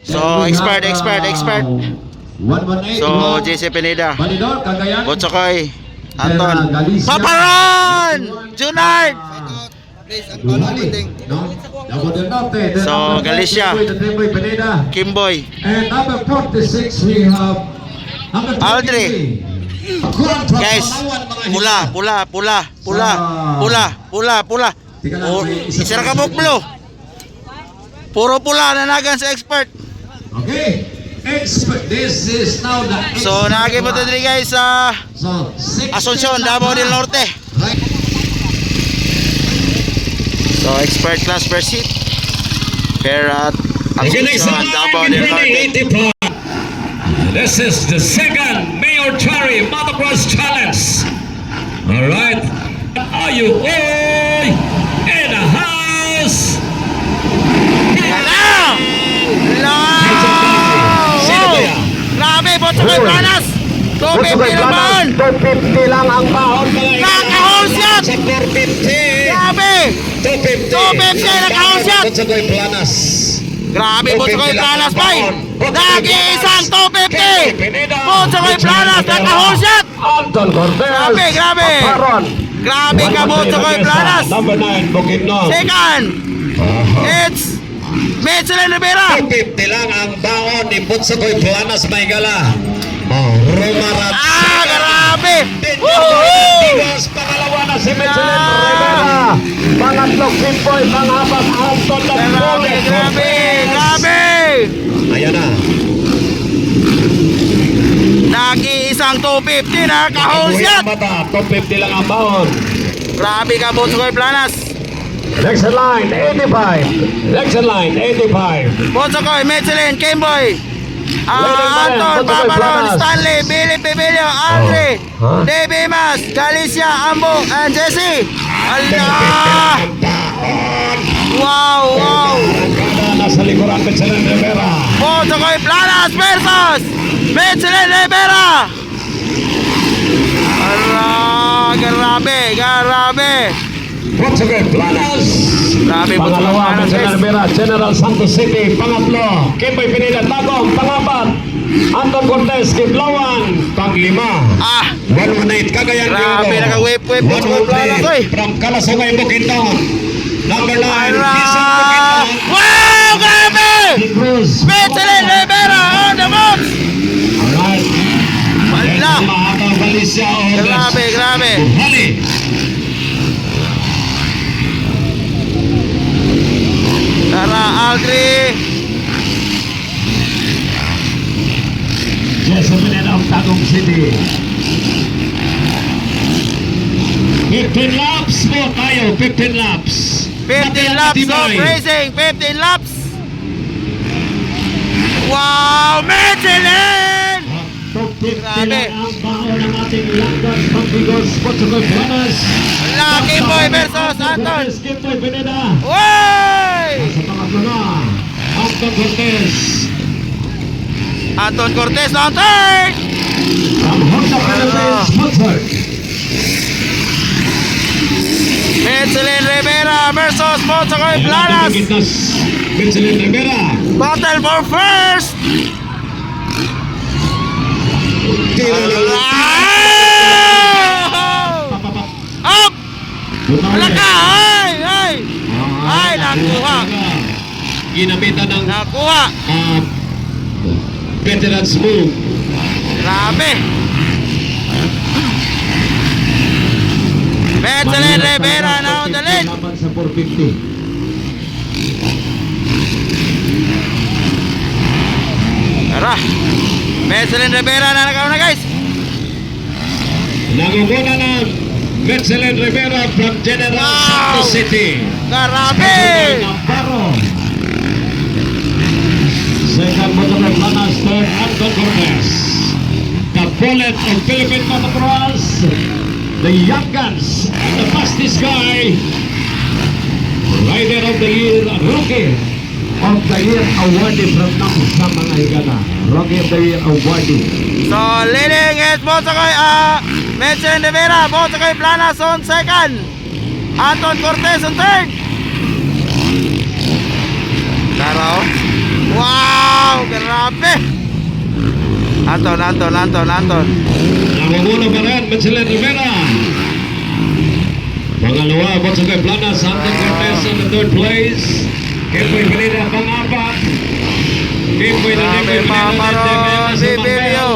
So, expert. So, JC Pineda, Botsokoy, Anton, Paparon! Junard! So, Galicia, Kimboy, And number 46, we have Aldri. Guys, pula. Oh, isara ka mo blue. Puro pula na nagan sa expert. Okay, expert. This is now the expert. So, nagay mo to diri guys sa So, Asuncion, Davao del Norte. So, expert class per seat. Perat, Asuncion, Davao del Norte. This is the second Mayor Cherry Motocross Challenge. Alright. Are you all in the house? Hello! Grabe, Botsokoy Planas! 250 naman! 250 lang ang baon. Naka-wholesale! 450. Grabe! 250 naka-wholesale! Botsokoy Planas. Grabe, Botsokoy Planas, bay! Nag-iisang 250! Botsokoy Planas, naka-wholesale! Anton Cortez. Grabe! Grabe ka, Botsokoy Planas! Number 9, Bukidnon. Second, it's Michelin Rivera! 250 lang ang baon ni Botsokoy Planas, Maygala. Romarat. Grabe! Tigas, pangalawa na si Michelin Rivera. Pangatlo, Kimboy, pang-apat, Anton Grabe! Ayan na. Nag-iisang 250 na kahulsyat! Mata, 250 lang ang baon. Grabe ka, Botsokoy Planas! Next in line, 85. Next in line, 85. Botsokoy, Michelin, Kimboy, Anton, Paparon, Stanley, Billy Pibilio, Andre, Davey Mas, Galicia, Ambo, and Jesse. Allah! Wow! Nasa likuran, Michelin Rivera. Botsokoy Planas versus Michelin Rivera. Grabe! Botsokoy Planas. Grabe, Botsokoy Pangalawa, Planas, Michelin guys. Rivera, General Santos City. Pangatlo, Kimboy Pineda, Tagong. Pangapat, Anton Cortez, Kiblawan. Panglima, 118, Cagayan de Oro. Grabe, naka-whip, Botsokoy Planas, oy. From Kalasungay, Bukidnon. Number 9, Quezon, Bukidnon. Wow! Grabe! Cruz. Michelin Rivera on the box! Alright. Wala! Mahataw Galicia, Grabe! Hali. Tara, Aldri! Jason Pineda of Tagum City. 15 laps po tayo, 15 laps. 15 laps of racing! 15 laps! Wow! Michelin! Grabe. Ang baon ng ating Langgas, Pampigos, Botsokoy Planas. Lucky Boy versus Anton! Kimboy Pineda. Woy! Sa pangatlo na, Anton Cortez. Anton Cortez on third! Ang Honda Philippines sponsor. Michelin Rivera versus Botsokoy Planas! Michelin Rivera. Battle for first! Up! Malaka! Ay! Nakuha! Ginamitan ng Nakuha! veterans move. Grabe! Michelin Rivera now on the lead! Laban sa 450. Tara! Michelin Rivera na nakauna guys! Nangunguna ng Michelin Rivera from General Santos City. Grabe! Navarro. Second Botsokoy Planas, third Anton Cortez. The bullet of Philippine Motocross, the young guns, and the fastest guy, Rider of the Year, Rookie of the Year awarded from sa mga higala. Rookie of the Year awarded. So leading is Botsokoy Michelin Rivera, Botsokoy Planas on second, Anton Cortez on third. Tara oh. Wow! grabe! Anton. Namumuna pa rin, Michelin Rivera. Pangalawa, Botsogay Planas, Anton Cortez on the third place. Kimboy Pineda, pang-apat. Kimboy na Kimboy Pineda, Bibilio.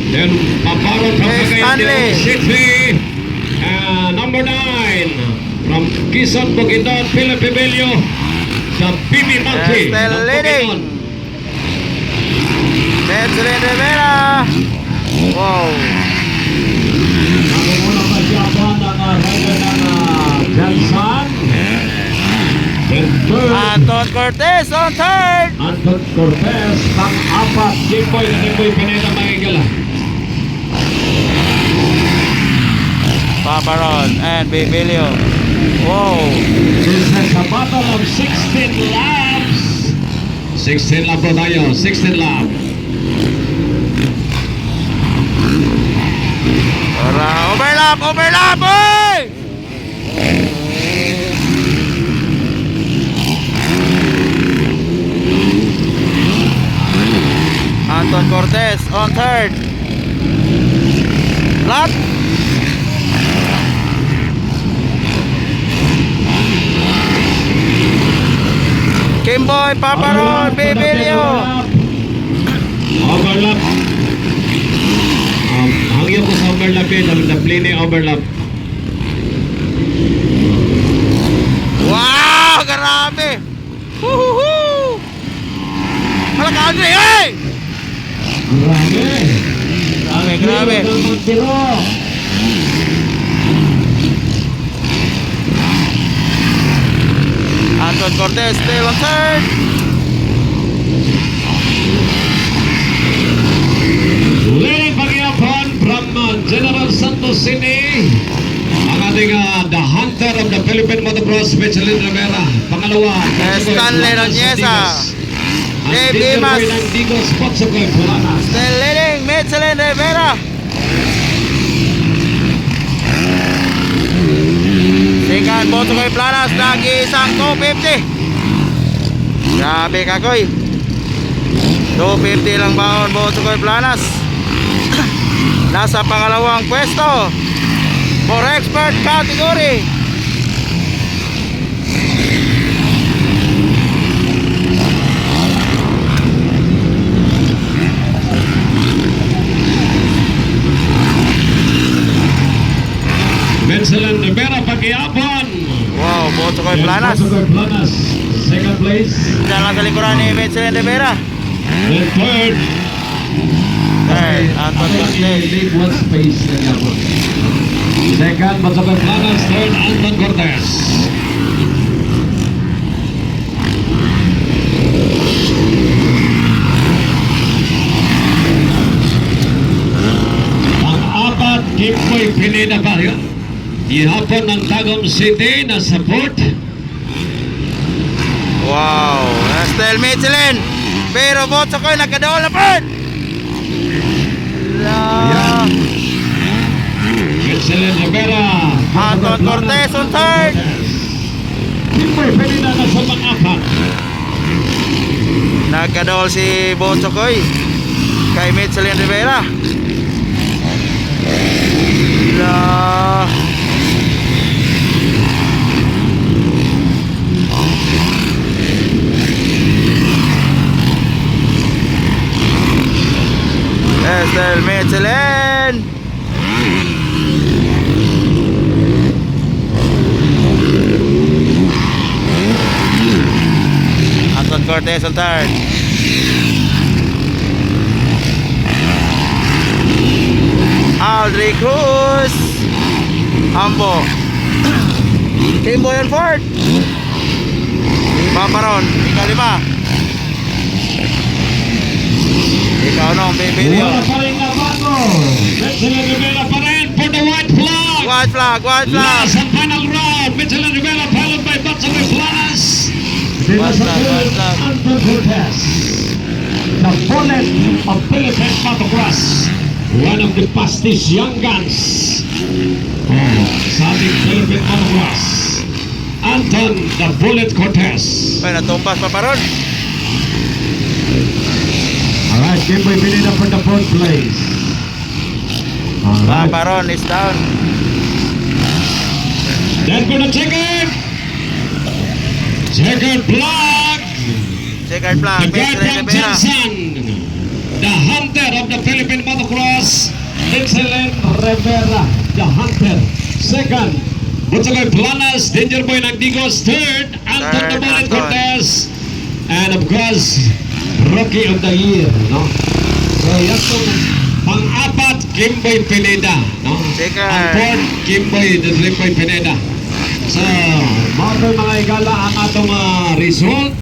Then, Paparon from Stanley. Cagayan City. Number 9, from Quezon, Bukidnon, Philip Bibilio. The BB Monkey. Still ng leading. Bukidnon. Michelin Rivera. Wow. Namumuna pa siya pa ng rider ng Jansan. Then third, Anton Cortez on third. Anton Cortez, pang-apat, Kimboy Pineda Magigala. Paparon and Bibilio. Wow. This is a battle of 16 laps. 16 lap po tayo, 16 lap. Overlap, oy! Anton Cortez on third. Lap. Kimboy, Paparon, Bibilio. Overlap. Hangyo ko sa overlap yun, ang play ni overlap. Wow, grabe. Huhuhu. Malaka Andre, hey! Grabe. Anton Cortez still on third. Leading pagyapon from General Santos City, ang ating the hunter of the Philippine Motocross, Michelin Rivera. Pangalawa, Stanley Nonyesa. Dave Dimas. ng Digos, Botsogay Planas. Still leading Michelin Rivera. Second, Botsogay Planas, nag-iisang 250. Grabe kakoy. 250 lang baon, Botsogay Planas. Nasa pangalawang pwesto for expert category. Michelin Rivera pagyapon. Wow, Botsogay Planas. Botsogay Planas, second place. Diyan lang sa likuran ni Michelin Rivera. Then third, Third, Anton Cortez. Leave one space na yapon. second, Botsogay Planas, third, Anton Cortez. Pang-apat, Kimboy Pineda pa. Ihapon ng Tagum City na support. Wow, still Michelin. Pero Botsogay nagkadaol na pa. Michelin Rivera. Anton Cortez on third. Kimboy Pineda na sa pang-apat. Nagkadaol si Botsogay kay Michelin Rivera. Still Michelin. Anton Cortez on third. Aldrich Cruz. Ambo. Kimboy on fourth. Paparon, ikalima. Ikaw nung Bibilio. Wala pa rin na bago. Michelin Rivera pa rin for the white flag. White flag, white flag. Last and final round. Michelin Rivera followed by Botsogay Planas. White flag, white flag. Anton Cortez. The bullet of Philippine Motocross. One of the fastest young guns. Sa ating Philippine Motocross. Anton the Bullet Cortez. Ay, natumpas Paparon. Kimboy Pineda for the fourth place. Alright. Baron is down. Then for the second plug. Second flag, The guy Vincent from Rivera. Jensen, the hunter of the Philippine motocross, Vincent Rivera, the hunter. Second, Butsagoy Planas, Danger Boy Nagdigos. Third, Anton Third, the Bullet Anton. Cortez. And of course, Rookie of the Year, no? So yan itong pang-apat, Kimboy Pineda, no? Second. Ang fourth, Kimboy Pineda. So, mga igala ang atong result.